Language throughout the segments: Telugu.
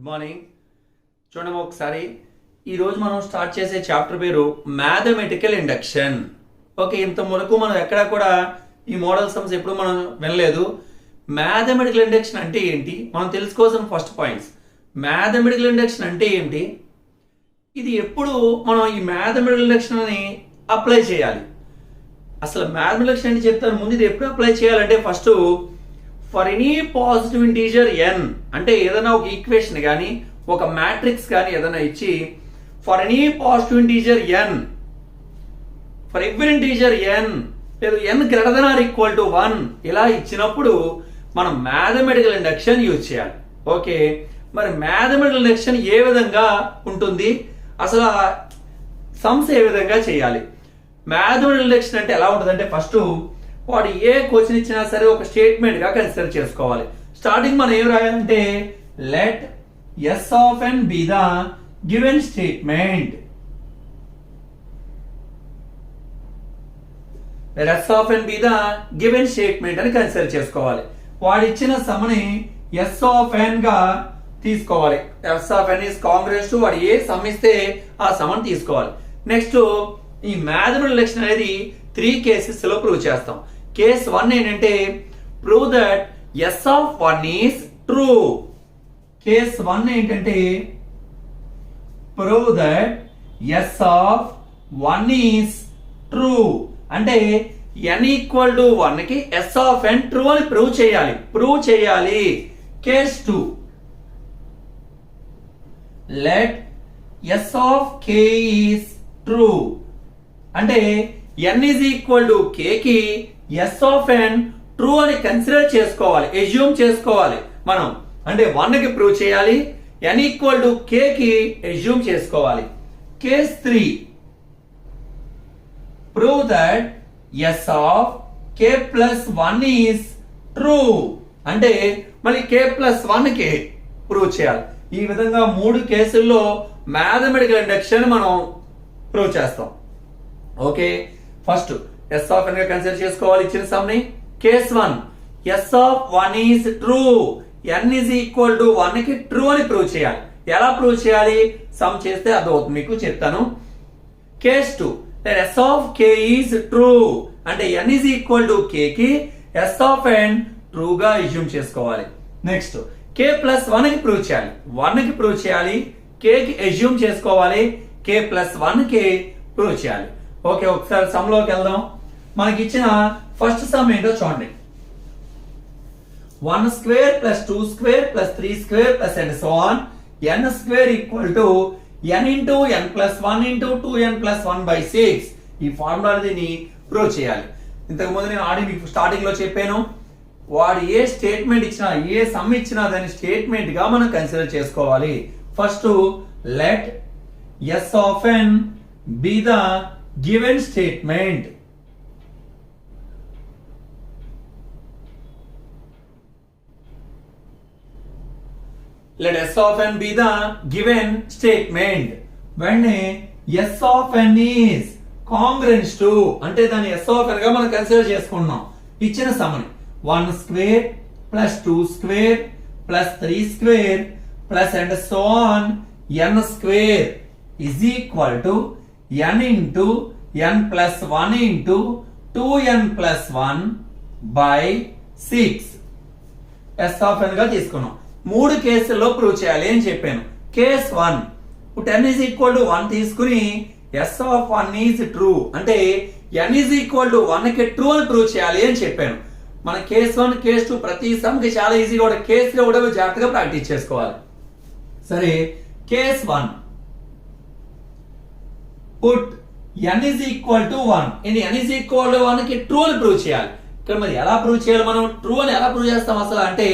మార్నింగ్. చూడండి ఒకసారి ఈరోజు మనం స్టార్ట్ చేసే చాప్టర్ పేరు మ్యాథమెటికల్ ఇండక్షన్. ఓకే, ఇంత మునుపు మనం ఎక్కడా కూడా ఈ మోడల్ సమ్స్ ఎప్పుడు మనం వినలేదు. మ్యాథమెటికల్ ఇండక్షన్ అంటే ఏంటి మనం తెలుసుకోవాల్సిన ఫస్ట్ పాయింట్స్. మ్యాథమెటికల్ ఇండక్షన్ అంటే ఏంటి, ఇది ఎప్పుడు మనం ఈ మ్యాథమెటికల్ ఇండక్షన్ అని అప్లై చేయాలి, అసలు మ్యాథమెటికల్ ఇండక్షన్ అంటే చెప్తాను. ముందు ఇది ఎప్పుడు అప్లై చేయాలంటే first for any positive integer n, అంటే ఏదైనా ఒక ఈక్వేషన్ కానీ ఒక మ్యాట్రిక్స్ కానీ ఏదైనా ఇచ్చి for any positive integer n, for every integer n లేదు n greater than or equal to 1 ఇలా ఇచ్చినప్పుడు మనం మ్యాథమెటికల్ ఇండక్షన్ యూజ్ చేయాలి. ఓకే, మరి మ్యాథమెటికల్ ఇండక్షన్ ఏ విధంగా ఉంటుంది, అసలు సమ్స్ ఏ విధంగా చేయాలి. మ్యాథమెటికల్ ఇండక్షన్ అంటే ఎలా ఉంటుంది అంటే ఫస్ట్ వాడు ఏ క్వశ్చన్ ఇచ్చినా సరే ఒక స్టేట్మెంట్ గా కన్సిడర్ చేసుకోవాలి. స్టార్టింగ్ మనం ఏం రాయాలంటే let S of N be the given statement. S of N be the given statement అని కన్సిడర్ చేసుకోవాలి. వాడు ఇచ్చిన సమ్ని ఎస్ ఆఫ్ ఎన్ గా తీసుకోవాలి. S of N is congress to వాడు ఏ సమ్ ఇస్తే ఆ సమ్ తీసుకోవాలి. నెక్స్ట్ ఈ మ్యాథమెటికల్ ఇండక్షన్ అనేది 3 కేసెస్ లో ప్రూవ్ చేస్తాం. కేస్ 1 ఏంటంటే prove that S of 1 is true. Case 1 ఏంటంటే prove that S of 1 is true, అంటే n ఈక్వల్ టు 1 కి ఎస్ ఆఫ్ n ట్రూ అని ప్రూవ్ చేయాలి. Case 2 let S of k is true, అంటే n is equal to k కి ఎస్ ఆఫ్ n ట్రూ అని కన్సిడర్ చేసుకోవాలి, ఎజ్యూమ్ చేసుకోవాలి మనం, అంటే 1 కి ప్రూవ్ చేయాలి, n ఈక్వల్ టు k కి ఎజ్యూమ్ చేసుకోవాలి. Case 3 prove that S of k plus 1 is true, అంటే మళ్ళీ k ప్లస్ 1 కి ప్రూవ్ చేయాలి. ఈ విధంగా 3 కేసుల్లో మ్యాథమెటికల్ ఇండక్షన్ మనం ప్రూవ్ చేస్తాం. Okay, first S of N గా కన్సిడర్ చేసుకోవాలి ఇచ్చిన సమ్ ని. Case 1 S of 1 is true, n is equal to 1 కి ట్రూ అని ప్రూవ్ చేయాలి. ఎలా ప్రూవ్ చేయాలి సమ్ చేస్తే అర్థమవుతుంది, మీకు చెప్తాను. Case 2 S of k is true, అంటే n is equal to k కి ఎస్ ఆఫ్ n ట్రూ గా అస్యూమ్ చేసుకోవాలి. నెక్స్ట్ k ప్లస్ 1 కి ప్రూవ్ చేయాలి, 1 కి ప్రూవ్ చేయాలి, k కి అస్యూమ్ చేసుకోవాలి, k ప్లస్ 1 కి ప్రూవ్ చేయాలి. ఓకే, ఒకసారి సమ్ లోకి వెళ్దాం. మనకి ఇచ్చిన ఫస్ట్ సమ్ ఏంటో చూడండి. 1 square plus 2 square plus 3 square plus and so on n square equal to n into n plus 1 into 2n plus 1/6. ఈ ఫార్ములా దీన్ని ప్రూవ్ చేయాలి. ఇంతకు ముందు నేను ఆడి మీకు స్టార్టింగ్ లో చెప్పాను, వాడు ఏ స్టేట్మెంట్ ఇచ్చినా ఏ సమ్ ఇచ్చినా దాని స్టేట్మెంట్ గా మనం కన్సిడర్ చేసుకోవాలి. First let S of n be the given statement. Let S of n be the given statement. When S of n is congruent to, అంటే దాన్ని S of n గా మనం కన్సిడర్ చేసుకుంటున్నాం. ఇచ్చిన some 1 square plus 2 square plus 3 square plus and so on n square is equal to n into n plus 1 into 2n plus 1/6 S of n గా తీసుకున్నాం. 3 కేసుల్లో ప్రూవ్ చేయాలి అని చెప్పాను. కేస్ 1 10 ఈజ్ ఈక్వల్ టు 1 తీసుకుని ఎస్ ఆఫ్ 1 ఈజ్ ట్రూ, అంటే n ఈజ్ ఈక్వల్ టు 1 కి ట్రూ అని ప్రూవ్ చేయాలి అని చెప్పాను. మన కేస్ 1 కేస్ 2 ప్రతి సమ్ కి చాలా ఈజీగా కూడా కేసులో కూడా జాగ్రత్తగా ప్రాక్టీస్ చేసుకోవాలి. సరే, case 1 put n is equal to 1, ఇది n ఈజ్ ఈక్వల్ టు 1 కి ట్రూ అని ప్రూవ్ చేయాలి. ఇక్కడ మరి ఎలా ప్రూవ్ చేయాలి, మనం ట్రూ అని ఎలా ప్రూవ్ చేస్తాం అసలు అంటే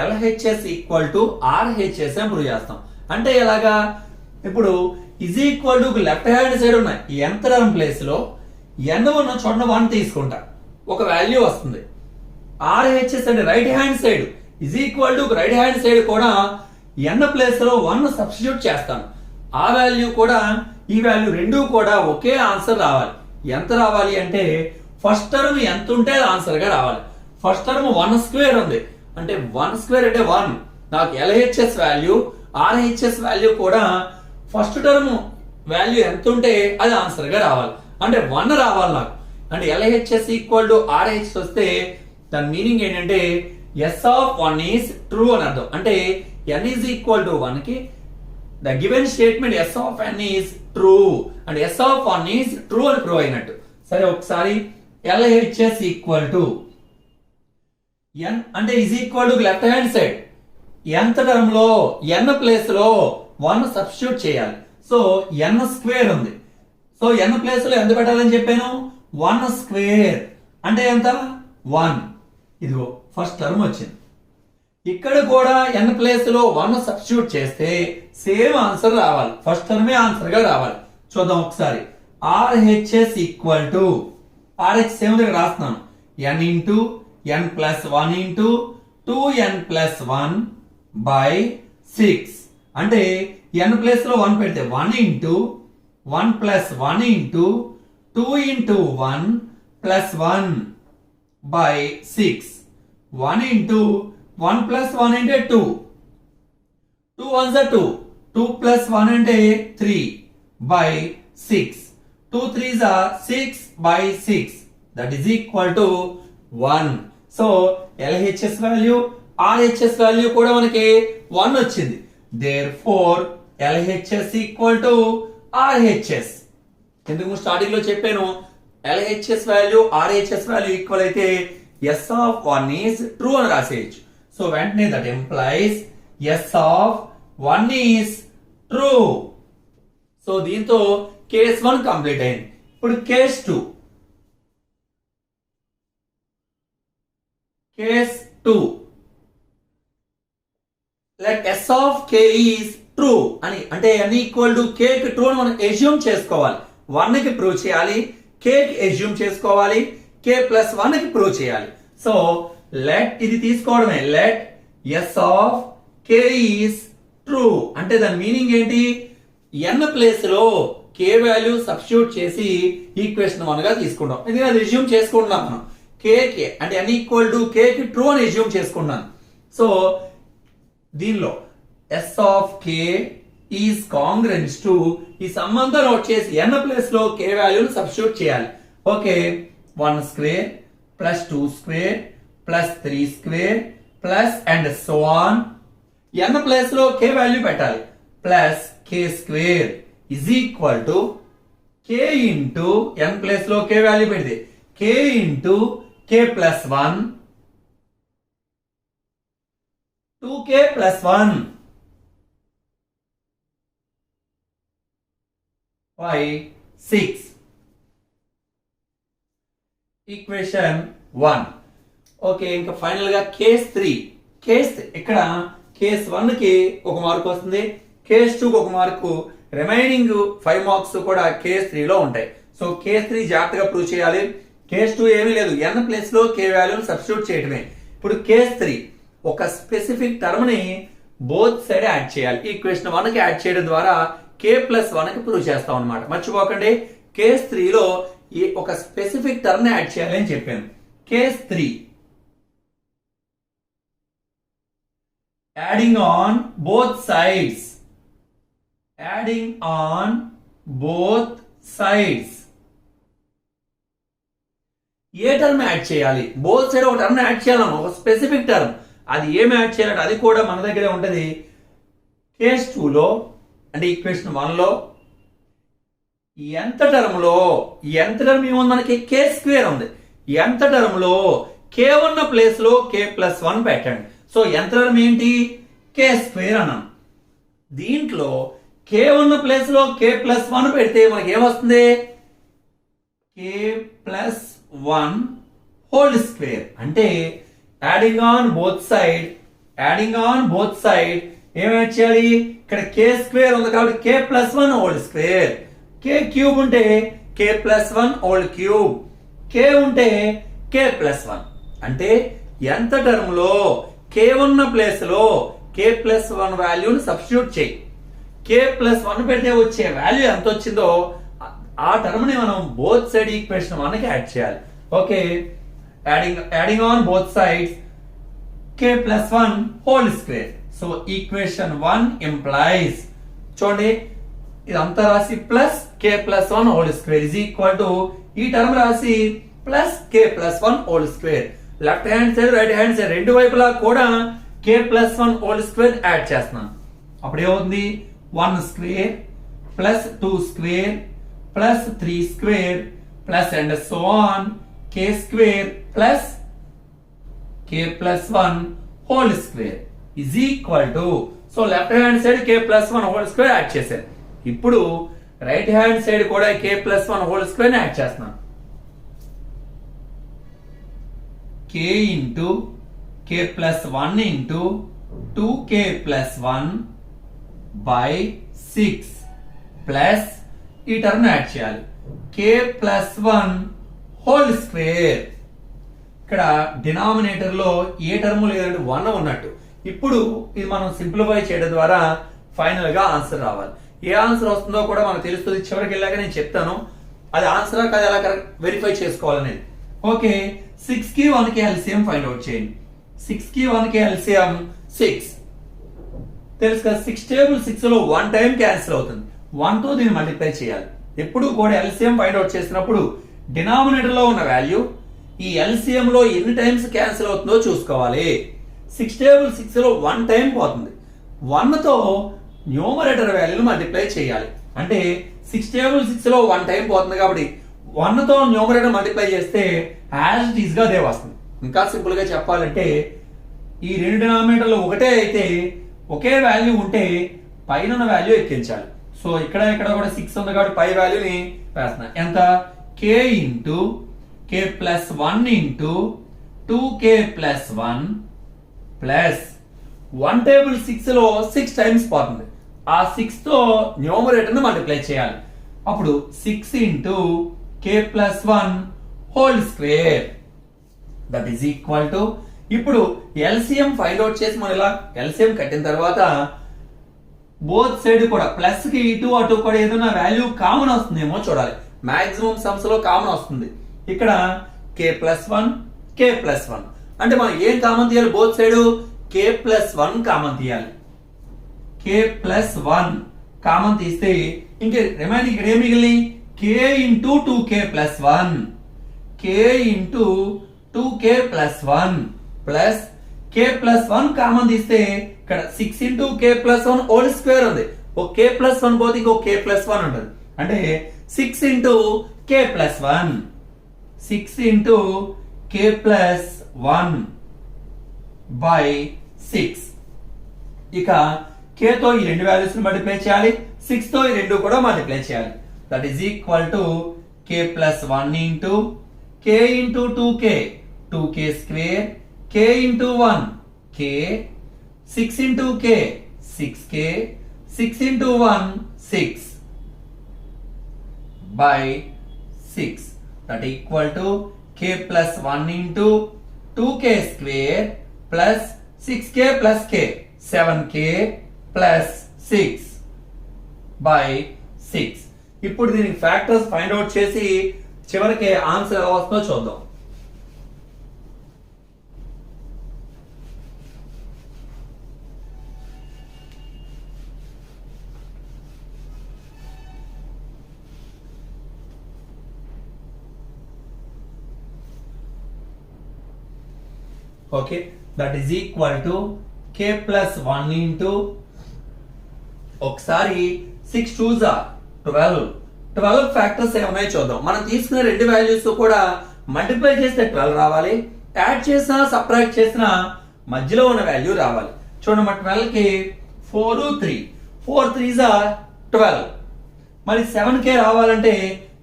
LHS ఈక్వల్ టు RHS అని ప్రూవ్ చేస్తాం. అంటే ఎలాగా, ఇప్పుడు is equal to left hand side ఉన్న nth టర్మ్ ప్లేస్ లో n ఉన్న చోట 1 తీసుకుంటా, ఒక వాల్యూ వస్తుంది. RHS అంటే right hand side is equal to right hand side కూడా n ప్లేస్ లో 1 సబ్స్టిట్యూట్ చేస్తాను. ఆ వాల్యూ కూడా ఈ వాల్యూ రెండు కూడా ఒకే ఆన్సర్ రావాలి. ఎంత రావాలి అంటే ఫస్ట్ టర్మ్ ఎంత ఉంటే ఆన్సర్ గా రావాలి. ఫస్ట్ టర్మ్ 1 స్క్వేర్ ఉంది, అంటే 1 స్క్వేర్ అంటే 1, నాకు LHS వాల్యూ RHS వాల్యూ కూడా ఫస్ట్ టర్మ్ వాల్యూ ఎంత ఉంటే అది ఆన్సర్ గా రావాలి. అంటే 1 రావాలి నాకు. అంటే LHS ఈక్వల్ టు RH వస్తే దాని మీనింగ్ ఏంటంటే S of 1 ఈస్ ట్రూ అని అర్థం. అంటే n ఈజ్ ఈక్వల్ టు 1 కి the given statement S of n is true and S of 1 is true అని ప్రూవ్ అయినట్టు. సరే ఒకసారి LHS ఈక్వల్ టు n అంటే is equal to left hand side nth term లో n ప్లేస్ లో 1 సబ్స్టిట్యూట్ చేయాలి. సో n స్క్వేర్ ఉంది. సో n ప్లేస్ లో ఎంత పెట్టాలని చెప్పాను? 1 స్క్వేర్ అంటే ఎంత? 1. ఇదిగో ఫస్ట్ టర్మ్ వచ్చింది. ఇక్కడ కూడా n ప్లేస్ లో 1 సబ్స్టిట్యూట్ చేస్తే సేమ్ ఆన్సర్ రావాలి. ఫస్ట్ టర్మే ఆన్సర్ గా రావాలి. చూద్దాం ఒకసారి. RHS ఈక్వల్ టు RHS ఏమో దగ్గర రాస్తున్నాను. n into n plus 1 into 2n plus 1 by 6 అంటే n ప్లేస్ లో 1 పెడితే 1 into 1 plus 1 into 2 into 1 plus 1 by 6 1 into 1 plus 1 అంటే 2 2 1s are 2 2 ప్లస్ 1 అంటే 3 by 6 2 3s are 6 by 6 that is equal to 1. So LHS value RHS value కూడా మనకి 1 వచ్చింది. therefore LHS equal to RHS. ఎందుకు స్టార్టింగ్ లో చెప్పాను LHS value RHS value equal అయితే S of 1 is true అని రాసేయచ్చు. సో వెంటనే that implies S of 1 is true. So దీంతో కేస్ 1 కంప్లీట్ అయింది. ఇప్పుడు case 2. Case 2 let S of k is true అని అంటే n ఈక్వల్ టు k కి ట్రూ అని మనం అస్యూమ్ చేసుకోవాలి. 1 కి ప్రూవ్ చేయాలి, k కి అస్యూమ్ చేసుకోవాలి, k ప్లస్ 1 కి ప్రూవ్ చేయాలి. సో లెట్ ఇది తీసుకోవడమే. Let S of k is true అంటే దాని మీనింగ్ ఏంటి? n ప్లేస్ లో k వాల్యూ సబ్స్టిట్యూట్ చేసి ఈక్వేషన్ 1 గా తీసుకుంటాం. ఎందుకంటే అది అస్యూమ్ చేసుకుంటున్నాం మనం. k కి అంటే n ఈక్వల్ టు k కి ట్రూ అని అస్యూమ్ చేసుకున్నాను. సో దీనిలో S of k is congruent to ఈ సంబంధం నోట్ చేసి n ప్లేస్ లో k వాల్యూని సబ్స్టిట్యూట్ చేయాలి. Okay 1 square plus 2 square plus 3 square plus and so on n place లో k వాల్యూ పెట్టాలి. Plus k square is equal to k into n place లో k వాల్యూ పెడితే k into k plus 1 2k plus 1 by 6 equation 1. Okay ఇంకా ఫైనల్ గా కేస్ 3. ఇక్కడ కేస్ 1 కి 1 మార్క్ వస్తుంది, కేస్ 2 కి 1 మార్కు, రిమైనింగ్ 5 మార్క్స్ కూడా కేస్ 3 లో ఉంటాయి. సో కేస్ 3 జాగ్రత్తగా ప్రూవ్ చేయాలి. కేస్ 2 ఏమీ లేదు, n ప్లేస్ లో k వాల్యూని సబ్స్టిట్యూట్ చేయడమే. ఇప్పుడు కేస్ 3 ఒక స్పెసిఫిక్ టర్మ్ ని బోత్ సైడ్ యాడ్ చేయాలి. ఈక్వేషన్ 1 కి యాడ్ చేయడం ద్వారా k ప్లస్ 1 కి ప్రూవ్ చేస్తాం అన్నమాట. మర్చిపోకండి కేస్ 3 లో ఈ ఒక స్పెసిఫిక్ టర్మ్ ని యాడ్ చేయాలి అని చెప్పాను. Case 3 adding on both sides. Adding on both sides A term add చేయాలి? బోత్ సైడ్ ఒక టర్మ్ యాడ్ చేయాలమ్మా, ఒక స్పెసిఫిక్ టర్మ్. అది ఏమి యాడ్ చేయాలంటే అది కూడా మన దగ్గరే ఉంటది. కేస్ 2 లో అంటే ఈక్వేషన్ 1 లో ఎంత టర్మ్ ఏముంది మనకి? k స్క్వేర్ ఉంది. ఎంత టర్మ్ లో k ఉన్న ప్లేస్ లో k ప్లస్ 1 పెట్టండి. సో ఎంత టర్మ్ ఏంటి? k స్క్వేర్ అన్నాం. దీంట్లో k ఉన్న ప్లేస్ లో k ప్లస్ 1 పెడితే మనకి ఏమొస్తుంది? k plus 1 whole square. అంటే యాడింగ్ ఆన్ బోత్ సైడ్ ఏం యాడ్ చేయాలి? ఇక్కడ k స్క్వేర్ ఉంది కాబట్టి k plus 1 whole square. k cube ఉంటే k plus 1 whole cube. k ఉంటే k ప్లస్ 1 అంటే ఎంత టర్మ్ లో k ఉన్న ప్లేస్ లో k ప్లస్ 1 వాల్యూని సబ్స్టిట్యూట్ చేయి. k ప్లస్ 1 పెడితే వచ్చే వాల్యూ ఎంత వచ్చిందో ఆ టర్మ్ ని మనం బోత్ సైడ్ ఈక్వేషన్ 1 కి యాడ్ చేయాలి. Okay adding on both sides k plus 1 whole square. So equation 1 implies చూడండి ఇదంతా రాసి plus k plus 1 whole square is equal to ఈ టర్మ్ రాసి plus k plus 1 whole square left hand side right hand side రెండు వైపులా కూడా k plus 1 whole square add చేస్తున్నాను అప్పుడు ఏమవుతుంది 1 square plus 2 square plus 3 square plus and so on k square plus k plus 1 whole square is equal to so left hand side K plus 1 whole square add చేశారు ఇప్పుడు రైట్ హ్యాండ్ సైడ్ కూడా k plus 1 whole square add చేస్తున్నాను k into k plus 1 into 2k plus 1 by 6 plus ఈ టర్మ్ యాడ్ చేయాలి k plus 1 హోల్ స్క్వేర్ ఇక్కడ డినామినేటర్ లో ఏ టర్మ్ లేదంటే 1 ఉన్నట్టు ఇప్పుడు ఇది మనం సింప్లిఫై చేయడం ద్వారా ఫైనల్ గా ఆన్సర్ రావాలి ఏ ఆన్సర్ వస్తుందో కూడా మనకు తెలుస్తుంది చివరికి వెళ్ళాక నేను చెప్తాను అది ఆన్సర్ కాదు ఎలా కరెక్ట్ వెరిఫై చేసుకోవాలనేది ఓకే 6 కి 1 కి ఎల్సిఎం ఫైండ్ అవుట్ చేయండి 6 కి 1 కి ఎల్సిఎం 6 తెలుసు కదా 6 టేబుల్ 6 లో 1 టైం క్యాన్సిల్ అవుతుంది 1 తో దీన్ని మల్టిప్లై చేయాలి ఎప్పుడు కూడా ఎల్సిఎం ఫైండ్ అవుట్ చేసినప్పుడు డినామినేటర్ లో ఉన్న వాల్యూ ఈ ఎల్సిఎం లో ఎన్ని టైమ్స్ క్యాన్సిల్ అవుతుందో చూసుకోవాలి 6 టేబుల్ 6 లో 1 టైం పోతుంది 1 తో న్యూమరేటర్ వాల్యూని మల్టిప్లై చేయాలి అంటే 6 టేబుల్ 6 లో 1 టైం పోతుంది కాబట్టి 1 తో న్యూమరేటర్ మల్టిప్లై చేస్తే యాజ్ ఇట్ ఈస్ గా అదే వస్తుంది ఇంకా సింపుల్ గా చెప్పాలంటే ఈ రెండు డినామినేటర్లు ఒకటే అయితే ఒకే వాల్యూ ఉంటే పైన ఉన్న వాల్యూ ఎక్కించాలి సో ఇక్కడ కూడా 6 ఉంది కాబట్టి పై వాల్యూని వేస్తున్నా ఎంత k into k plus 1 into 2k plus 1 plus 1 table 6 లో 6 టైమ్స్ పోతుంది ఆ 6 తో న్యూమరేటర్ ని మల్టిప్లై చేయాలి అప్పుడు 6 into k plus 1 whole square that is equal to ఇప్పుడు ఎల్సిఎం ఫైండ్ అవుట్ చేసి మనం ఇలా ఎల్సిఎం కట్టిన తర్వాత బోత్ సైడ్ కూడా ప్లస్ కి ఇటు అటు కూడా ఏదైనా వాల్యూ కామన్ వస్తుందేమో చూడాలి మాక్సిమం సమ్స్ లో కామన్ వస్తుంది ఇక్కడ k ప్లస్ 1 k ప్లస్ 1 అంటే మనం ఏం కామన్ తీయాలి both side k plus 1 common తీయాలి k ప్లస్ 1 కామన్ తీస్తే ఇంకే రిమైనింగ్ ఇక్కడ ఏం మిగిలి k into 2k plus 1 k into 2k plus 1 plus k plus 1 common తీస్తే ఇక్కడ 6 into k plus 1 whole square ఉంది ఒక k ప్లస్ 1 పోతే ఇంకో k ప్లస్ 1 ఉంటుంది అంటే 6 into k plus 1 6 into k plus 1 by 6 ఇక k తో ఈ రెండు వాల్యూస్ ని మల్టిప్లై చేయాలి 6 తో ఈ రెండు కూడా మల్టిప్లై చేయాలి that is equal to k plus 1 into k into 2k square k into 1 k 6 into k 6k 6 into 1 6 by 6 that equal to k plus 1 into 2k square plus 6k plus k 7k plus 6 by 6 ఇప్పుడు దీనికి ఫ్యాక్టర్స్ ఫైండ్ అవుట్ చేసి చివరికి ఆన్సర్ ఎలా వస్తుందో చూద్దాం okay that is equal to k plus 1 into ఒకసారి 6 2s are 12 ఫ్యాక్టర్స్ ఏమన్నాయో చూద్దాం మనం తీసుకున్న రెండు వాల్యూస్ కూడా మల్టిప్లై చేస్తే 12 రావాలి యాడ్ చేసినా సబ్ట్రాక్ట్ చేసినా మధ్యలో ఉన్న వాల్యూ రావాలి చూడండి మన 12 కి 4 3 4 3s are 12 మరి 7k రావాలంటే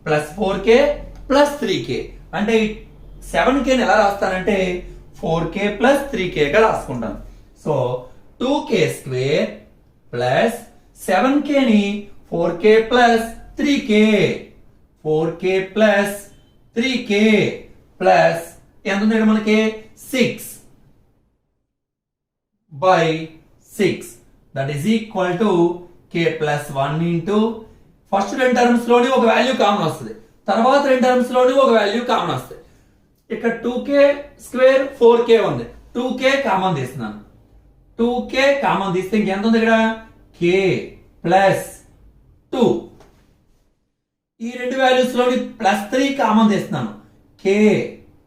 ప్లస్ 4k ప్లస్ 3k అంటే 7k ని ఎలా రాస్తానంటే 4k plus 3k గా రాసుకుంటాను so 2k square plus 7k ని 4k plus 3k 4k plus 3k plus ఎంత ఉంది మనకి 6 by 6 that is equal to k plus 1 into first రెండు టర్మ్స్ లోని ఒక వాల్యూ కామన్ వస్తుంది తర్వాత రెండు టర్మ్స్ లోని ఒక వాల్యూ కామన్ వస్తుంది ఇక్కడ 2k స్క్వేర్ 4k ఉంది 2k కామన్ తీస్తున్నాను 2k కామన్ తీస్తే ఇంకెంత ఉంది ఇక్కడ k ప్లస్ 2. ఈ రెండు వాల్యూస్ లోని +3 కామన్ తీస్తున్నాను k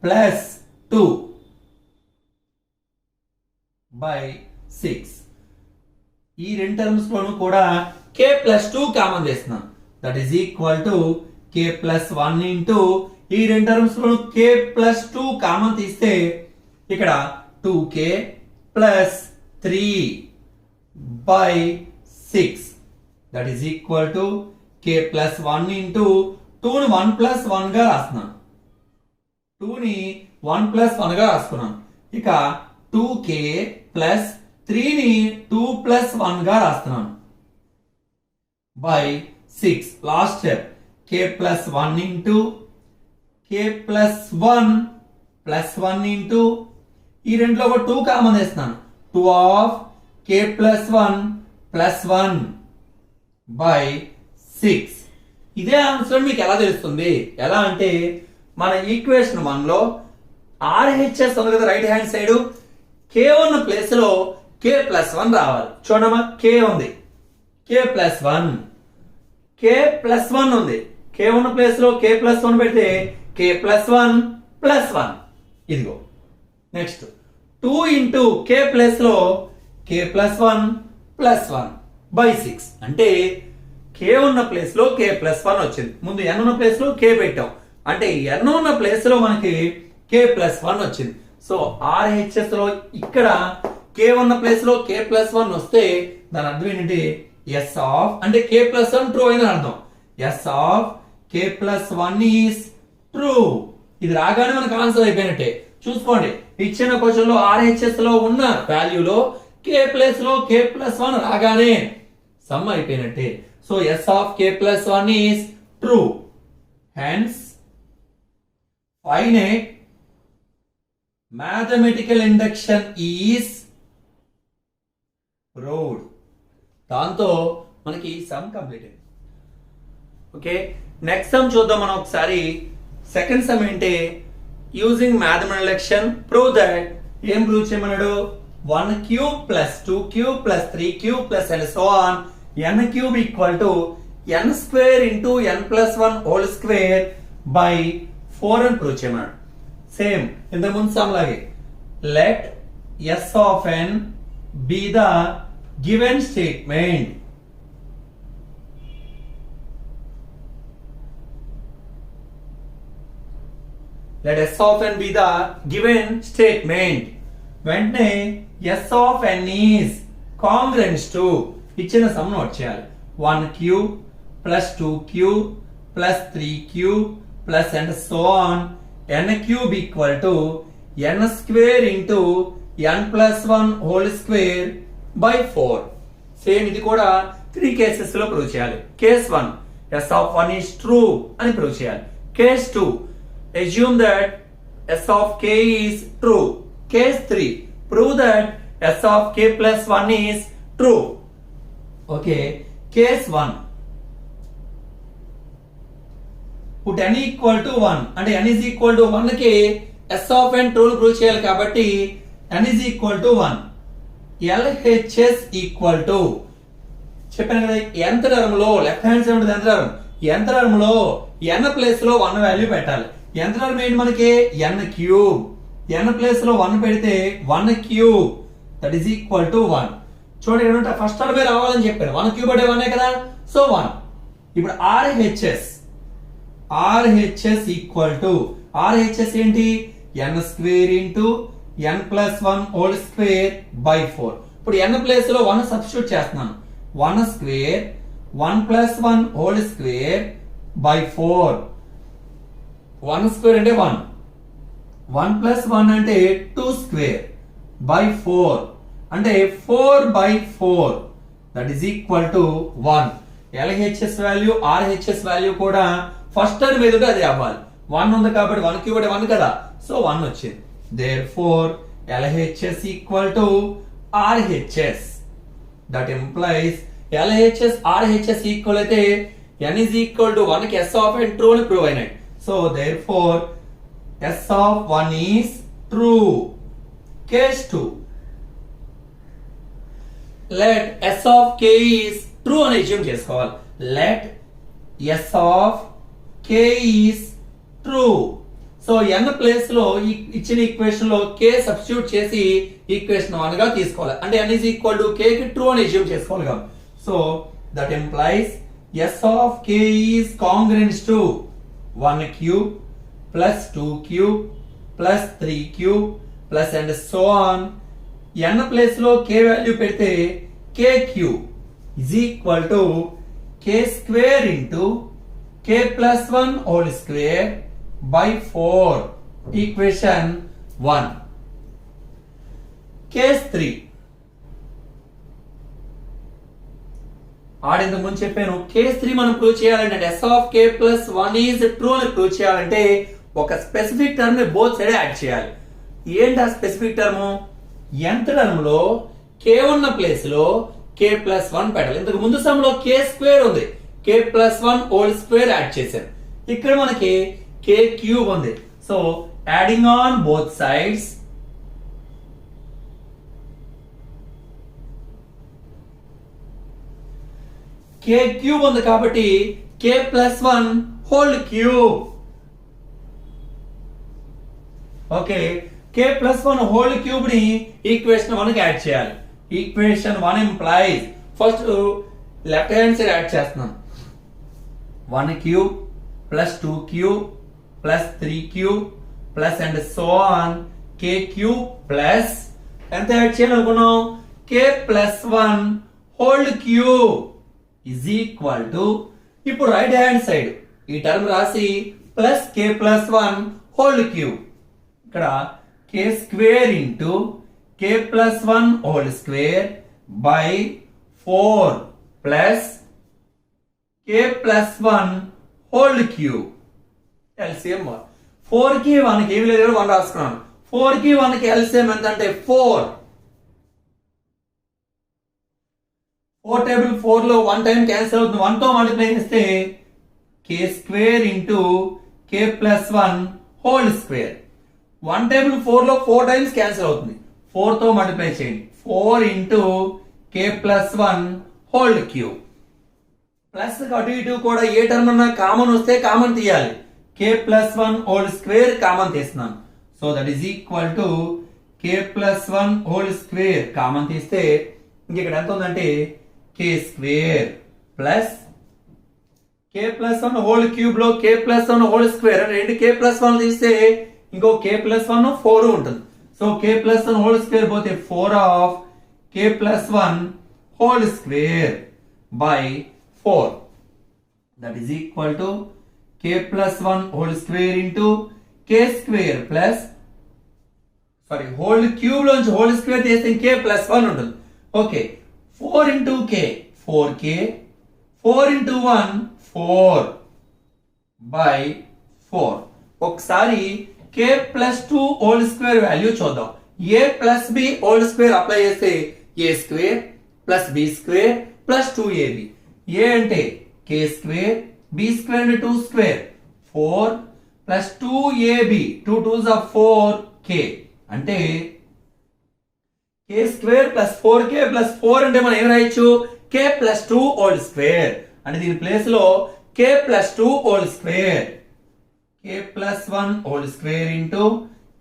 ప్లస్ 2 బై 6. ఈ రెండు టర్మ్స్ లోను కూడా k ప్లస్ 2 కామన్ తీస్తున్నాను. That is equal to k plus 1 into ఈ రెండు టర్మ్స్ లోను k ప్లస్ 2 కామన్ తీస్తే ఇక్కడ 2k plus 3 by 6. That is equal to k plus 1 into 2ని 1 ప్లస్ 1 గా రాస్తున్నాను. 2ని 1 ప్లస్ 1 గా రాసుకున్నాను. ఇక 2k ప్లస్ 3ని 2 ప్లస్ 1 గా రాస్తున్నాను by 6. Last step k plus 1 into k plus 1 plus 1 into ఈ రెండులో ఒక 2 కామన్ వేస్తున్నాను. 2 of k plus 1 plus 1 by 6. ఇదే ఆన్సర్ మీకు ఎలా తెలుస్తుంది? ఎలా అంటే మన ఈక్వేషన్ 1 లో RHS ఉంది కదా రైట్ హ్యాండ్ సైడ్, k ఉన్న ప్లేస్ లో k ప్లస్ 1 రావాలి. చూడమ్మా k ఉంది, k ప్లస్ 1, k ప్లస్ 1 ఉంది. k ఉన్న ప్లేస్ లో k ప్లస్ 1 పెడితే k ప్లస్ 1 ప్లస్ 1. ఇదిగో నెక్స్ట్ 2 ఇంటూ k ప్లేస్ లో k ప్లస్ 1 ప్లస్ 1 బై 6. అంటే k ఉన్న ప్లేస్ లో k ప్లస్ 1 వచ్చింది. ముందు n ఉన్న ప్లేస్ లో k పెట్టాం, అంటే n ఉన్న ప్లేస్ లో మనకి k ప్లస్ 1 వచ్చింది. సో RHS లో ఇక్కడ k ఉన్న ప్లేస్ లో k ప్లస్ 1 వస్తే దాని అర్థం ఏంటంటే s ఆఫ్ అంటే k ప్లస్ 1 ట్రూ అయిందని అర్థం. s of k plus 1 is true. ఇది రాగానే మనకు ఆన్సర్ అయిపోయినట్టే. చూసుకోండి, ఇచ్చిన క్వశ్చన్ లో RHS లో ఉన్న వాల్యూలో k ప్లేస్ లో k ప్లస్ 1 రాగానే సమ్ అయిపోయినట్టే. So s of k plus 1 is true. Hence finite mathematical induction is proved. దాంతో మనకి సమ్ కంప్లీట్ అయింది. ఓకే, నెక్స్ట్ సమ్ చూద్దాం మనం ఒకసారి. సెకండ్ సమ్ ఏంటి? Using mathematical induction prove that. ఏం ప్రూవ్ చేయమన్నాడు? 1 cube plus 2 cube plus 3 cube plus and so on n cube equal to n square into n plus 1 whole square by 4 అని ప్రూవ్ చేయమన్నాడు. సేమ్ ఇంతకు ముందు సమ్ లాగే. Let s of n be the given statement. Let s of n be the given statement. వెంటనే s of n is congruent to ఇచ్చిన సమ్ నోట్ చేయాలి. 1 cube plus 2 cube plus 3 cube plus and so on n cube equal to n square into n plus 1 whole square by 4. Same ఇది కూడా 3 కేసెస్ లో ప్రూవ్ చేయాలి. Case 1 s of 1 is true అని ప్రూవ్ చేయాలి. Case 2 assume that s of k is true. Case 3 prove that s of k plus 1 is true. Okay, case 1 put n equal to 1 అంటే n is equal to 1 కి s of n true prove చేయాలి కాబట్టి n is equal to 1. LHS equal to చెప్పాను కదా, nth టర్మ్ లో లెఫ్ట్ హ్యాండ్ సైడ్ ఉంటుంది. nth టర్మ్ లో n ప్లేస్ లో 1 వాల్యూ పెట్టాలి. nth టర్మ్ ఏంటి మనకి? n cube. n ప్లేస్ లో 1 పెడితే 1 cube that is equal to 1. చూడండి ఇక్కడ ఫస్ట్ టర్మ్ రావాలని చెప్పారు. 1 క్యూబ్ అంటే 1 కదా, సో 1. ఇప్పుడు RHS ఈక్వల్ టు RHS ఏంటి? n square into n plus 1 whole square by 4. ఇప్పుడు n ప్లేస్ లో 1 సబ్స్టిట్యూట్ చేస్తున్నాను. 1 square 1 plus 1 whole square by 4. 1 square అంటే 1, 1 ప్లస్ 1 అంటే 2 స్క్వేర్ బై 4 అంటే 4 by 4 that is equal to 1. LHS value RHS value కూడా ఫస్ట్ టర్మ్ ఏదో అది అవ్వాలి. 1 ఉంది కాబట్టి 1 క్యూబ్ అంటే 1 కదా, సో 1 వచ్చింది. Therefore LHS equal to RHS. That implies LHS RHS equal అయితే n is equal to 1 కి s of n true అని ప్రూవ్ అయినాయి. So therefore s of 1 is true. Case 2 let S of K is true అని అస్యూమ్ చేసుకోవాలి. Let S of K is true. So n place లో ఇచ్చిన ఈక్వేషన్ లో k సబ్స్టిట్యూట్ చేసి ఈక్వేషన్ 1 గా తీసుకోవాలి. అంటే n is equal to k కి ట్రూ అని అస్యూమ్ చేసుకోవాలి కదా. So that implies s of k is congruent to 1 cube plus 2 cube plus 3 cube plus and so on. n place లో k వాల్యూ పెడితే k cube is equal to k square into k plus 1 whole square by 4. Equation 1. Case 3. ఆడింత ముందు చెప్పాను కేస్ 3 మనం ప్రూవ్ చేయాలంటే s of k plus 1 is true అని ప్రూవ్ చేయాలంటే ఒక స్పెసిఫిక్ టర్మ్ ని బోత్ సైడ్ యాడ్ చేయాలి. ఏంటి ఆ స్పెసిఫిక్ టర్మ్? nth టర్మ్ లో k ఉన్న ప్లేస్ లో k plus 1 పెట్టాలి. ఇంతకు ముందు సమ్ లో k స్క్వేర్ ఉంది, k plus 1 whole square add చేశారు. ఇక్కడ మనకి k క్యూబ్ ఉంది. So adding on both sides k cube ఉంది కాబట్టి k plus 1 whole cube. Okay, k plus 1 whole cube ని ఈక్వేషన్ 1 కి యాడ్ చేయాలి. Equation 1 implies first left hand side add చేస్తున్నాం. 1 cube plus 2 cube plus 3 cube plus and so on k cube plus ఎంత add చేయాలనుకున్నాం? k plus 1 whole cube is equal to ఇప్పుడు రైట్ హ్యాండ్ సైడ్ ఈ టర్మ్ రాసి plus k plus 1 whole cube. ఇక్కడ k square into k plus 1 whole square by 4 plus k plus 1 whole cube. LCM 4 కి 1 కి ఏమి లేదు 1 రాసుకున్నాను. 4 కి 1 కి ఎల్సిఎం ఎంత అంటే 4. 4 టేబుల్ 4 లో 1 టైం క్యాన్సిల్ అవుతుంది. 1 తో మల్టిప్లై చేస్తే k square into k plus 1 whole square. 1 table 4 లో 4 టైమ్స్ క్యాన్సిల్ అవుతుంది. 4 తో మల్టిప్లై చేయండి. 4 into k plus 1 whole cube. Plus అటు ఇటు కూడా ఏ టర్మ్ అన్నా కామన్ వస్తే కామన్ తీయాలి. k plus 1 whole square common తీస్తున్నాను. So that is equal to k plus 1 whole square common తీస్తే ఇక్కడ ఎంత ఉందంటే k square plus k plus 1 whole cube లో k ప్లస్ 1 హోల్ స్క్వేర్ అంటే రెండు k ప్లస్ 1 తీస్తే ఇంకో k ప్లస్ 1 4 ఉంటుంది. So k plus 1 whole square పోతే 4 of k plus 1 whole square by 4. That is equal to k plus 1 whole square into k square plus whole cube లోంచి whole square చేస్తే k plus 1 ఉంటుంది. Okay, 4 into k 4k, 4 into 1 4 by 4. ఒకసారి k plus 2 whole square value చూద్దాం. a plus b whole square apply చేస్తే a square plus b square plus 2ab. a అంటే k స్క్వేర్, b స్క్వేర్ అంటే 2 square 4 plus 2ab 2 2s are 4k అంటే k square plus 4k plus 4 అంటే మనం ఏం రాయొచ్చు? k plus 2 whole square. అంటే దీని ప్లేస్ లో k plus 2 whole square, k plus 1 whole square into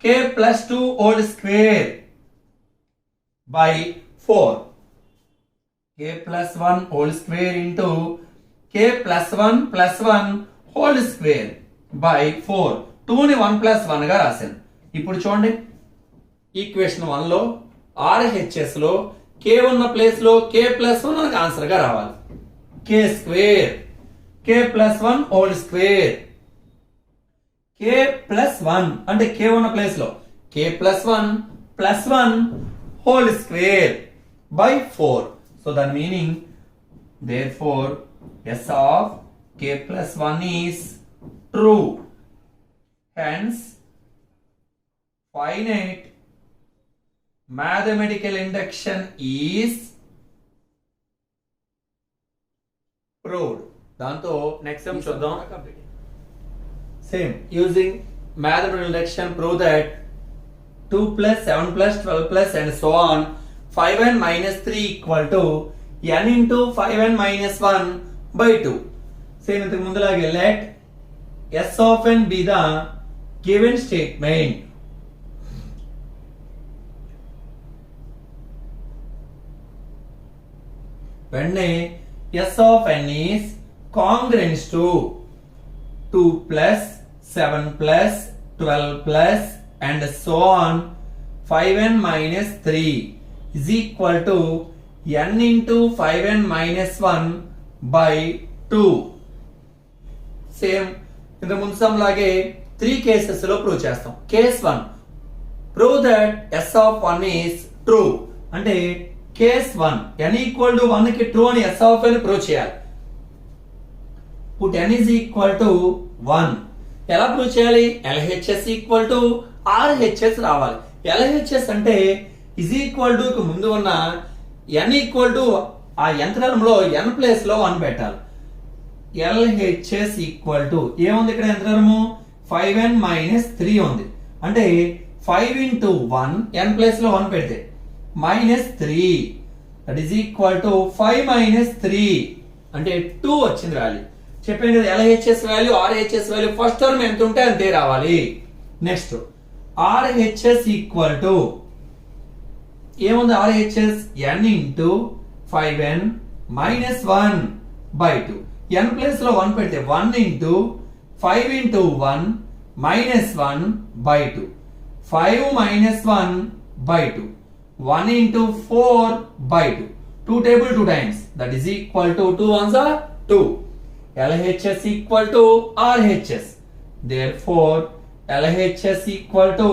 k plus 2 whole square by 4. k plus 1 whole square into k plus 1 whole square by 4. 2 ని 1 plus 1 గా రాశాను. ఇప్పుడు చూడండి ఈక్వేషన్ 1 లో RHS లో k ఉన్న ప్లేస్ లో k plus 1 మనకు ఆన్సర్ గా రావాలి. k square k plus 1 whole square k plus 1 అంటే k ఉన్న ప్లేస్ లో k plus 1 whole square by 4. So the meaning, therefore, S of k plus 1 is true. Hence, finite mathematical induction is proved. దాంతో నెక్స్ట్ టైం చూద్దాం. Same, using mathematical induction prove that 2 plus 7 plus 12 plus and so on 5n minus 3 equal to n into 5n minus 1 by 2. Same ఇంతకు ముందులాగే let s of n be the given statement. When s of n is congruent to 2 plus 7 plus 12 plus and so on, 5n minus 3 is equal to n into 5n minus 1 by 2. Same in the ముందు సమ్ లాగే 3 cases లో ప్రూవ్ చేస్తాం. Case 1, prove that s of 1 is true. అంటే case 1 n equal to 1 కి true అని s of n ప్రూవ్ చేయాలి. Put n is equal to 1. ఎలా ప్రూవ్ చేయాలి? LHS equal to RHS రావాలి. LHS అంటే is equal to కు ముందు ఉన్న n equal to ఆ యంత్రంలో n ప్లేస్ లో 1 పెట్టాలి. LHS equal to ఏముంది ఇక్కడ యంత్రము 5n minus 3 ఉంది. అంటే 5 into 1 n ప్లేస్ లో 1 పెడితే minus 3 that is equal to 5 minus 3 అంటే 2 వచ్చింది వాల్యూ. చెప్పాను కదా LHS value RHS value first term ఎంత ఉంటే అంతే రావాలి. నెక్స్ట్ RHS ఈక్వల్ టు ఏముంది RHS n into 5n minus 1 by 2. n place లో 1 పెడితే 1 into 5 into 1 minus 1 by 2. 5 minus 1 by 2. 1 into 4 by 2. 2 table 2 times. That is equal to 2 ones are 2. LHS equal to RHS. Therefore, LHS equal to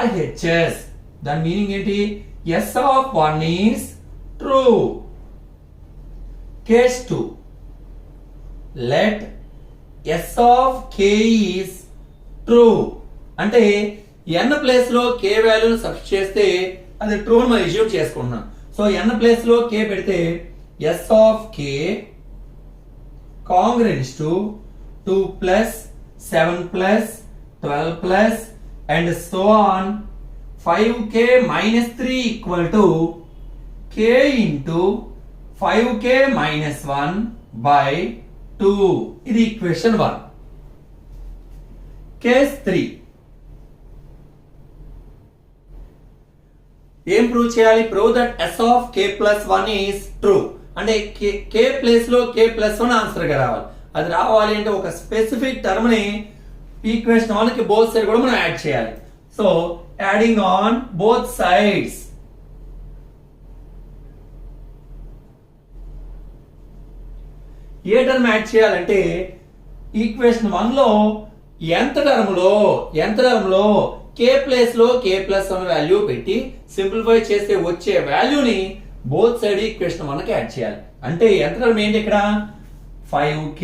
RHS. The meaning ఏంటి? S of 1 is true. Case 2. Let S of k is true. అంటే n ప్లేస్ లో k వాల్యూని సబ్స్టిట్యూట్ చేస్తే అది ట్రూ అని మనం అస్యూమ్ చేసుకుంటున్నాం. సో n ప్లేస్ లో k పెడితే s of k congruent to 2 plus 7 plus 12 plus and so on, 5k minus 3 equal to k into 5k minus 1 by 2. ఇది ఈక్వేషన్ 1. కేస్ 3. ఏం ప్రూవ్ చేయాలి? Prove that s of k plus 1 is true. అంటే k ప్లేస్ లో k plus 1 ఆన్సర్ గా రావాలి. అది రావాలి అంటే ఒక స్పెసిఫిక్ టర్మ్ ని ఈక్వేషన్ 1 కి బోత్ సైడ్ కూడా మనం యాడ్ చేయాలి. So adding on both sides. A term add చేయాలంటే ఈక్వేషన్ 1 లో nth టర్మ్ లో k ప్లేస్ లో k plus 1 వాల్యూ పెట్టి సింప్లిఫై చేస్తే వచ్చే వాల్యూని బోత్ సైడ్ ఈక్వేషన్ 1 కి యాడ్ చేయాలి. అంటే nth టర్మ్ ఏంటి ఇక్కడ 5k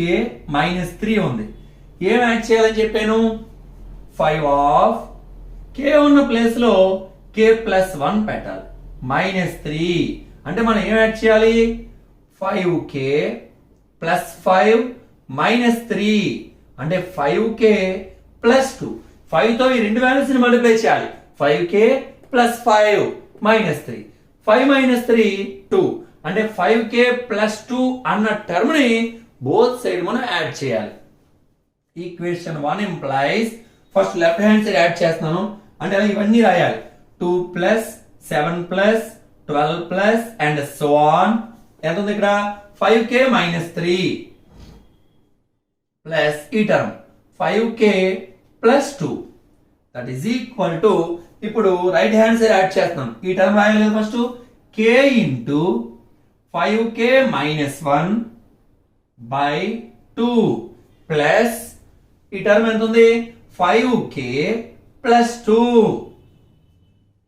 minus 3 ఉంది. ఏం యాడ్ చేయాలని చెప్పాను? 5 of k ఉన్న ప్లేస్ లో k plus 1 పెట్టాలి. minus 3 అంటే మనం ఏం యాడ్ చేయాలి? 5k plus 5 minus 3 అంటే 5k plus 2. 5 తో ఈ రెండు వాల్యూస్ ని మల్టిప్లై చేయాలి. 5k plus 5 minus 3. 5 minus 3 2 అంటే 5k plus 2 అన్న టర్మ్ ని బోత్ సైడ్ మనం యాడ్ చేయాలి. Equation 1 implies first left hand side add చేస్తున్నాను. అంటే అలా ఇవన్నీ రాయాలి. 2 plus 7 plus 12 plus and so on. ఎంత ఉంది ఇక్కడ? 5k minus 3 plus ఈ term 5k plus 2 that is equal to ఇప్పుడు రైట్ హ్యాండ్ సైడ్ యాడ్ చేస్తున్నాం. ఈ టర్మ్ రాయాలి first k into 5k minus 1 by 2 plus ఈ టర్మ్ ఎంత ఉంది? 5k plus 2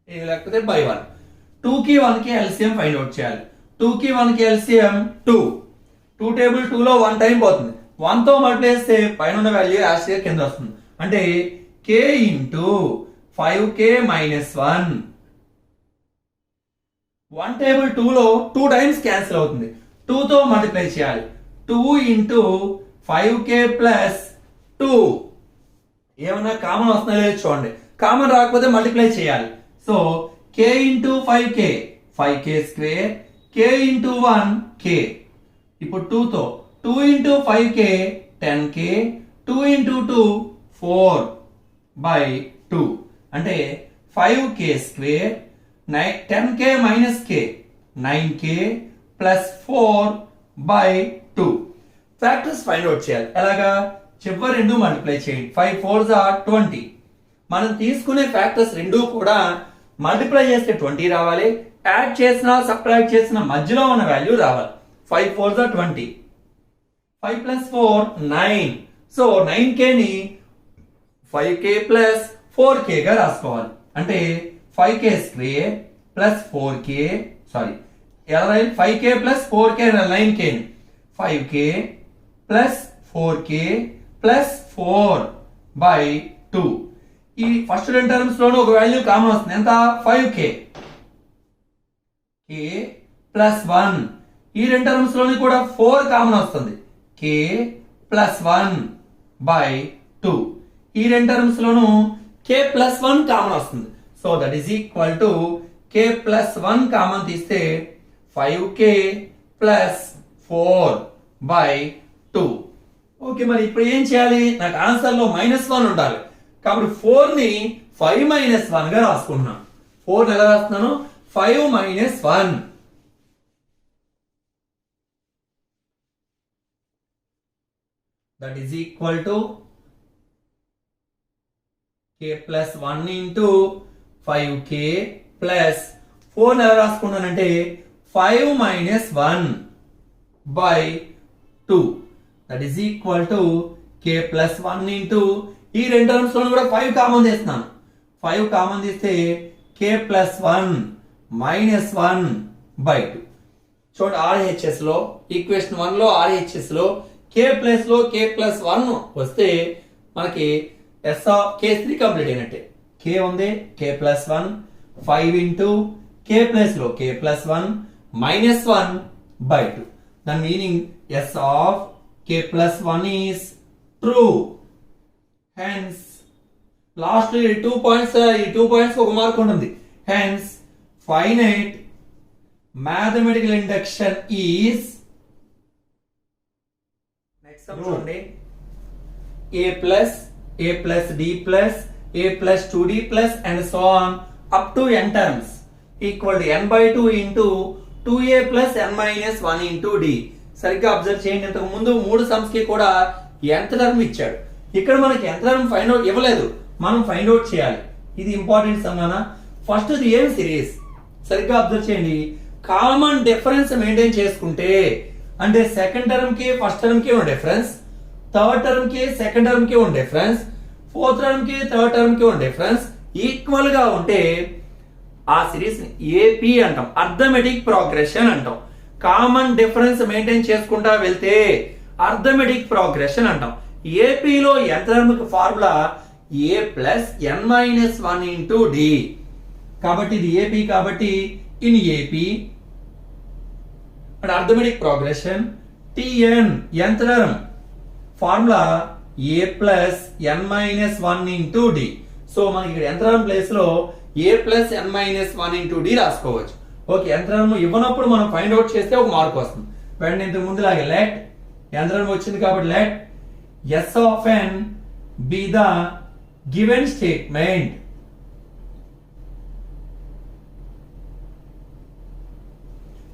ఇది లేకపోతే by 1. 2 కి 1 కి LCM ఫైండ్ అవుట్ చేయాలి. 2 కి 1 కి LCM 2. 2 టేబుల్ 2 లో 1 టైం పోతుంది. 1 తో మల్టిప్లై చేస్తే పైన ఉన్న వాల్యూ యాస్గా కింద వస్తుంది. అంటే k into 5k minus 1. 1 table 2 లో 2 టైమ్స్ క్యాన్సిల్ అవుతుంది. 2 తో మల్టిప్లై చేయాలి. 2 into 5k plus 2. ఏమన్నా కామన్ వస్తుందో లేదో చూడండి. కామన్ రాకపోతే మల్టిప్లై చేయాలి. So k into 5k 5k square k into 1 k. ఇప్పుడు 2 తో 2 into 5k 10k 2 into 2 4 by 2 అంటే 5k square 10k minus k 9k plus 4 by 2. Factors find out చేయాలి. ఎలాగా? చివరి రెండు మల్టిప్లై చేయండి. 5 4s are 20. మనం తీసుకునే ఫ్యాక్టర్స్ రెండు కూడా మల్టిప్లై చేస్తే 20 రావాలి. యాడ్ చేసినా సబ్ట్రాక్ట్ చేసిన మధ్యలో ఉన్న వాల్యూ రావాలి. 5 4s are 20. 5 plus 4 9. So 9k ని 5k ప్లస్ 4k గా రాసుకోవాలి. అంటే 5k square plus 4k sorry 5k plus 4k 9k ని 5k plus 4k plus 4 by 2. ఈ ఫస్ట్ రెండు టర్మ్స్ లోనూ ఒక వాల్యూ కామన్ వస్తుంది. ఎంత? 5k k plus 1. ఈ రెండు టర్మ్స్ లోని కూడా 4 కామన్ వస్తుంది. k plus 1 by 2. ఈ రెండు టర్మ్స్ లోను k ప్లస్ 1 కామన్ వస్తుంది. So that is equal to k plus 1 common తీస్తే 5k ప్లస్ 4 బై 2. ఓకే, మరి ఇప్పుడు ఏం చేయాలి? నాకు ఆన్సర్ లో -1 ఉండాలి. కాబట్టి 4 ని 5 మైనస్ 1 గా రాసుకుంటున్నాను. 4 ఎలా రాస్తున్నాను? 5 minus 1. That is equal to k plus 1 into 5k plus 4 ఎలా రాసుకున్నానంటే 5 minus 1 by 2. That is equal to k plus 1 into ఈ రెండు టర్మ్స్ లో కూడా 5 కామన్ తీస్తున్నాను. 5 కామన్ తీస్తే k ప్లస్ 1 మైనస్ 1 బై 2. చూడండి, RHS లో ఈక్వేషన్ 1 లో RHS లో k ప్లస్ లో k ప్లస్ 1 వస్తే మనకి s ఆఫ్ k3 కంప్లీట్ అయినట్టే. k ఉంది, k plus 1 5 into k plus లో k ప్లస్ 1 మైనస్ 1 బై 2. దాని meaning s of k plus 1 is true. Hence last ఈ 2 పాయింట్స్ ఒక మార్క్ ఉంటుంది. Hence finite mathematical induction is next some చూడండి. a plus d plus a plus 2d plus and so on up to n terms equal to n by 2 into 2a plus n minus 1 into d. సరిగ్గా అబ్జర్వ్ చేయండి, ఇంతకు ముందు 3 సమ్స్ కి కూడా nth టర్మ్ ఇచ్చాడు. ఇక్కడ మనకి nth టర్మ్ ఫైండ్ అవుట్ ఇవ్వలేదు, మనం ఫైండ్ అవుట్ చేయాలి. ఇది ఇంపార్టెంట్ సమాన. ఫస్ట్ ఇది ఏం సిరీస్? సరిగ్గా అబ్జర్వ్ చేయండి. కామన్ డిఫరెన్స్ మెయింటైన్ చేసుకుంటే అంటే సెకండ్ టర్మ్ కి ఫస్ట్ టర్మ్ కి ఉన్న డిఫరెన్స్, థర్డ్ టర్మ్ కి సెకండ్ టర్మ్ కి ఉన్న డిఫరెన్స్, ఫోర్త్ టర్మ్ కి థర్డ్ టర్మ్ కి ఉన్న డిఫరెన్స్ ఈక్వల్ గా ఉంటే ఆ సిరీస్ ఏపీ అంటాం, అర్థమెటిక్ ప్రోగ్రెషన్ అంటాం. కామన్ డిఫరెన్స్ మెయింటైన్ చేసుకుంటా వెళ్తే అర్థమెటిక్ ప్రోగ్రెషన్ అంటాం. ఏపీలో ఎంత టర్మ్ కి formula a plus n minus 1 into d. కాబట్టి ఇది ఏపీ, కాబట్టి in AP and arithmetic progression tn nth term formula a plus n minus 1 into d. So మనకి ఇక్కడ nth టర్మ్ ప్లేస్ లో a plus n minus 1 into d రాసుకోవచ్చు. ఓకే, nth టర్మ్ ఇవ్వనప్పుడు మనం ఫైండ్ అవుట్ చేస్తే ఒక మార్క్ వస్తుంది. వెంటనే ఇంతకు ముందు లాగే లెట్ nth టర్మ్ వచ్చింది కాబట్టి let s of n be the given statement.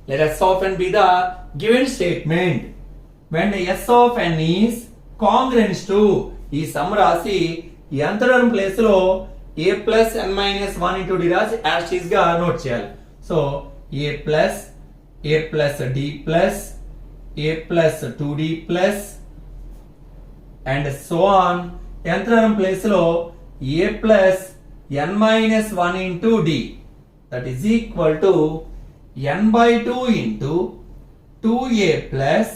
Let s of n be the given statement. When s of n is congruent to ఈ సమ్ రాసి nth టర్మ్ ప్లేస్ లో a plus n minus 1 into d రాసి యాజ్ ఇట్ గా నోట్ చేయాలి. So a plus d plus a plus 2d plus and so on nth term place లో a plus n minus 1 into d that is equal to n by 2 into 2a plus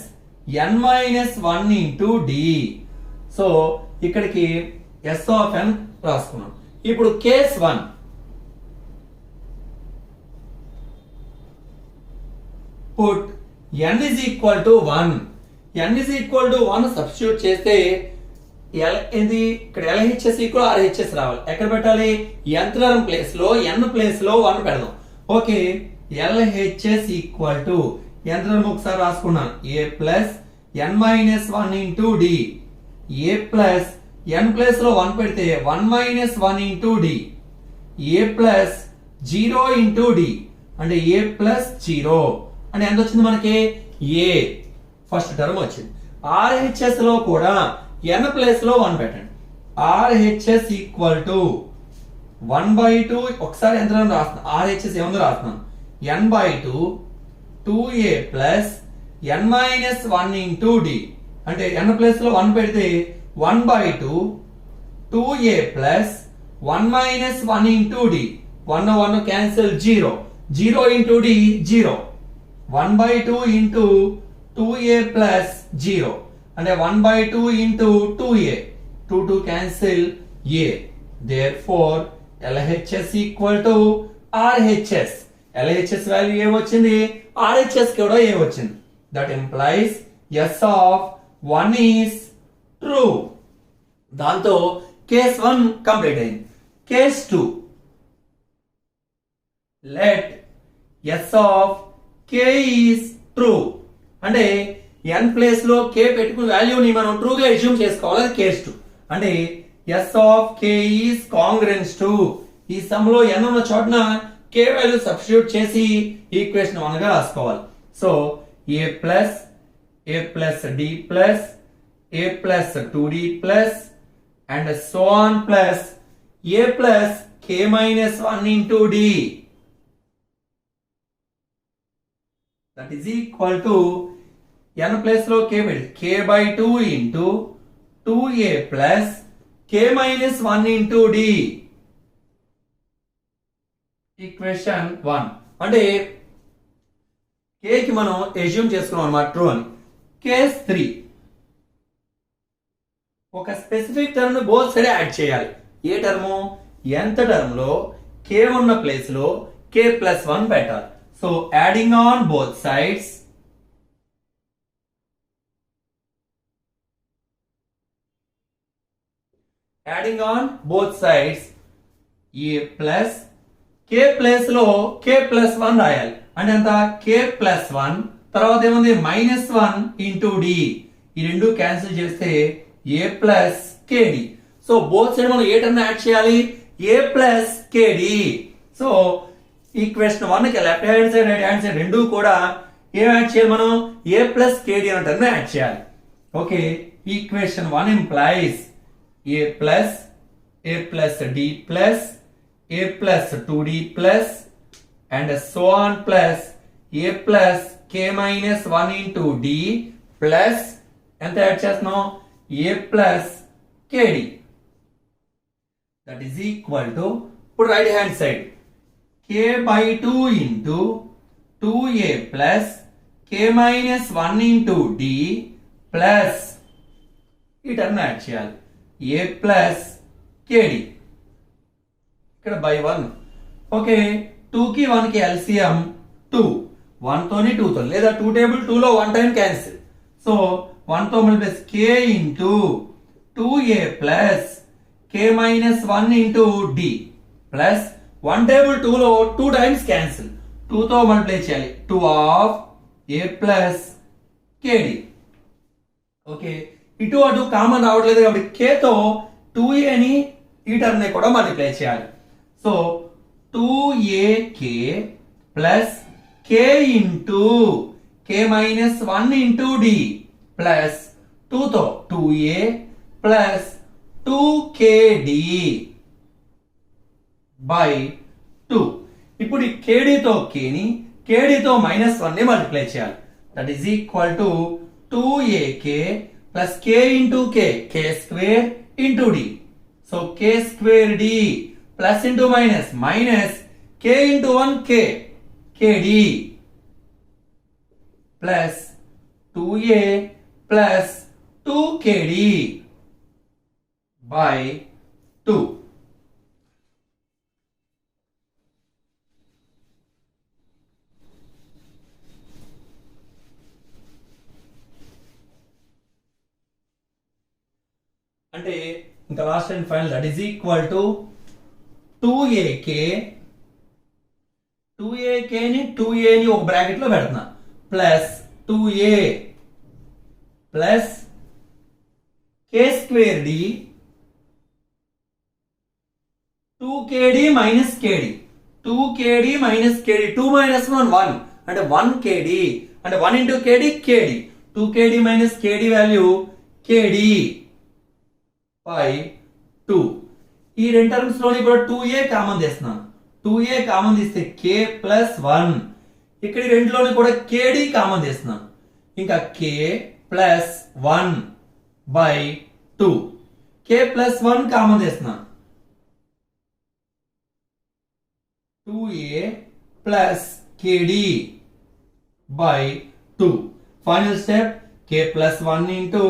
n minus 1 into d. So ఇక్కడికి s ఆఫ్ n రాసుకున్నాం. ఇప్పుడు case 1 put n is equal to 1. n is equal to 1 substitute చేస్తే ఇది ఇక్కడ LHS ఈక్వల్ RHS రావాలి. ఎక్కడ పెట్టాలి? nth టర్మ్ ప్లేస్ లో n ప్లేస్ లో 1 పెడదాం. ఓకే, LHS ఈక్వల్ టు ఎంత ఒకసారి రాసుకున్నాను a plus n minus 1 into D a plus n plus లో 1 పెడితే 1 minus 1 into D a plus 0 into D అంటే a ప్లస్ 0 అంటే ఎంత వచ్చింది మనకి a ఫస్ట్ టర్మ్ వచ్చింది. RHS లో కూడా n ప్లస్ లో 1 పెట్టండి. RHS ఈక్వల్ టు 1/2 ఒకసారి ఎంత రాస్తున్నాను RHS ఏముందో రాస్తున్నాను n/2 2a plus n minus 1 into D అంటే n ప్లస్ లో 1 పెడితే 1/2 2a plus 1 minus 1 into d 1 1 cancel 0 into d 0 1/2 into 2a plus 0 అంటే 1/2 into 2a 2 cancel a therefore LHS equal to RHS LHS value ఏ వచ్చింది RHS కూడా ఏ వచ్చింది that implies S of 1 is true. దాంతో కేస్ 1 కంప్లీట్ అయింది. Case 2 let S of k is true అంటే n ప్లేస్ లో k పెట్టుకున్న వాల్యూని మనం ట్రూ గా అస్యూమ్ చేసుకోవాలి. అది కేస్ 2 అంటే S of k is congruent to ఈ సమ్ లో n ఉన్న చోటన k వాల్యూ సబ్స్టిట్యూట్ చేసి ఈక్వేషన్ 1 గా రాసుకోవాలి. So a plus d plus a plus 2d plus and so on plus a plus k minus 1 into d that is equal to n plus లో k పెడితే k/2 into 2a plus k minus 1 into d equation 1 అంటే k కి మనం అస్యూమ్ చేసుకున్నాం అన్నమాట ట్రూ అని. కేస్ 3 ఒక స్పెసిఫిక్ టర్మ్ ని బోత్ సైడ్ యాడ్ చేయాలి. ఏ టర్మ్ nth టర్మ్ లో k ఉన్న ప్లేస్ లో k ప్లస్ 1 పెట్టాలి. So adding on both sides a plus k place లో k ప్లస్ 1 రాయాలి. అంటే ఎంత k ప్లస్ 1 తర్వాత ఏముంది మైనస్ 1 ఇంటూ డి ఈ రెండు క్యాన్సిల్ చేస్తే a plus kd. So both side మనం ఏ టర్మ్ యాడ్ చేయాలి a plus kd. So equation 1 కి left hand side right hand side రెండు కూడా ఏం యాడ్ చేయాలి మనం a ప్లస్ kd అనే టర్మ్ యాడ్ చేయాలి. Okay equation 1 implies a plus d plus a plus 2d plus and so on plus a plus k minus 1 into d plus ఎంత యాడ్ చేస్తున్నాం a plus kd that is equal to ఇప్పుడు right hand side k/2 into 2a plus k minus 1 into d plus ఈ టర్మ్ యాడ్ చేయాలి a ప్లస్ kd ఇక్కడ బై 1. ఓకే 2 కి 1 కి LCM 2 1 తోని 2 తో లేదా 2 టేబుల్ 2 లో 1 టైం క్యాన్సిల్. సో 1 తో multiply k into 2a plus k minus 1 into d plus 1 table 2 లో 2 టైమ్స్ క్యాన్సిల్ 2 తో మల్టిప్లై చేయాలి 2 of a plus kd. Okay ఇటు అటు కామన్ రావట్లేదు కాబట్టి k తో 2a ని ఈ టర్మ్ ని కూడా మల్టిప్లై చేయాలి. So 2ak plus k into k minus 1 into d plus 2 తో 2a ప్లస్ 2kd బై 2. ఇప్పుడు ఈ kd తో k ని kd తో మైనస్ 1 ని మల్టిప్లై చేయాలి. That is equal to 2ak plus k into k square into d. So k square d plus into minus k into 1 kd plus 2a plus 2kd by 2. అంటే ఇంకా last and final that is equal to 2ak 2ak ని 2a ని ఒక బ్రాకెట్ లో పెడుతున్నా plus 2a plus k square d 2kd minus kd 2kd minus kd 2 minus 1 1 అంటే 1kd అంటే 1 into kd kd 2kd minus kd value kd by 2 ఈ రెండు టర్మ్స్ లోని కూడా 2a కామన్ తీస్తున్నాను 2a కామన్ తీస్తే k ప్లస్ 1 ఇక్కడ రెండులోని కూడా kd కామన్ తీస్తున్నాను ఇంకా k plus 1 by 2 k plus 1 common తీస్తున్నాను 2a plus kd by 2 final step k plus 1 into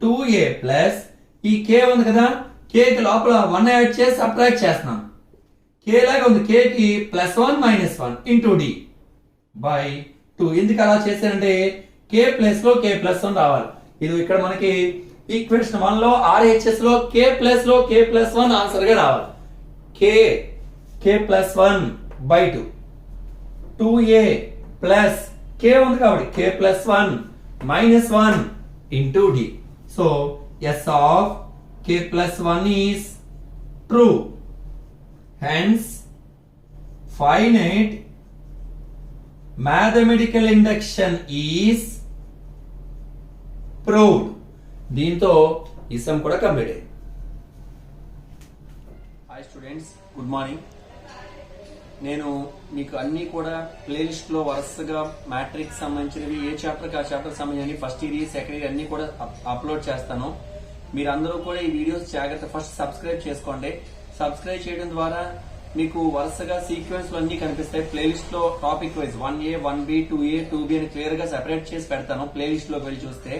2a plus ఈ k ఉంది కదా k కి లోపల 1 యాడ్ చేసి సబ్ట్రాక్ట్ చేస్తున్నాం k లాగా ఉంది k కి plus 1 minus 1 into d by 2 ఎందుకు అలా చేశానంటే k ప్లస్ లో k ప్లస్ 1 రావాలి ఇది ఇక్కడ మనకి ఈక్వేషన్ 1 లో RHS లో k ప్లస్ లో k ప్లస్ 1 ఆన్సర్ గా రావాలి k plus 1 by 2 2a plus k ఉంది కాబట్టి k plus 1 minus 1 into d so s of k plus 1 is true. Hence, finite mathematical induction is proved. దీంతో ఈ సమ్ కూడా కంప్లీట్ అయింది. Hi students, good morning. నేను మీకు అన్ని కూడా ప్లేలిస్ట్ లో వరుసగా మ్యాట్రిక్స్ సంబంధించినవి ఏ చాప్టర్ ఆ చాప్టర్ సంబంధించి ఫస్ట్ ఇయర్ సెకండ్ ఇయర్ అన్ని కూడా అప్లోడ్ చేస్తాను. మీరందరూ కూడా ఈ వీడియోస్ జాగ్రత్త ఫస్ట్ సబ్స్క్రైబ్ చేసుకోండి. సబ్స్క్రైబ్ చేయడం ద్వారా మీకు వరుసగా సీక్వెన్స్ లో అన్ని కనిపిస్తాయి. ప్లేలిస్ట్ లో topic wise 1A 1B 2A 2B అని క్లియర్ గా సెపరేట్ చేసి పెడతాను. ప్లేలిస్ట్ లోకి వెళ్ళి చూస్తే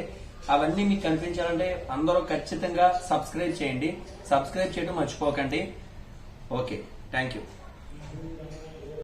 అవన్నీ మీకు కనిపించాలంటే అందరూ ఖచ్చితంగా సబ్స్క్రైబ్ చేయండి. సబ్స్క్రైబ్ చేయడం మర్చిపోకండి. Okay, thank you.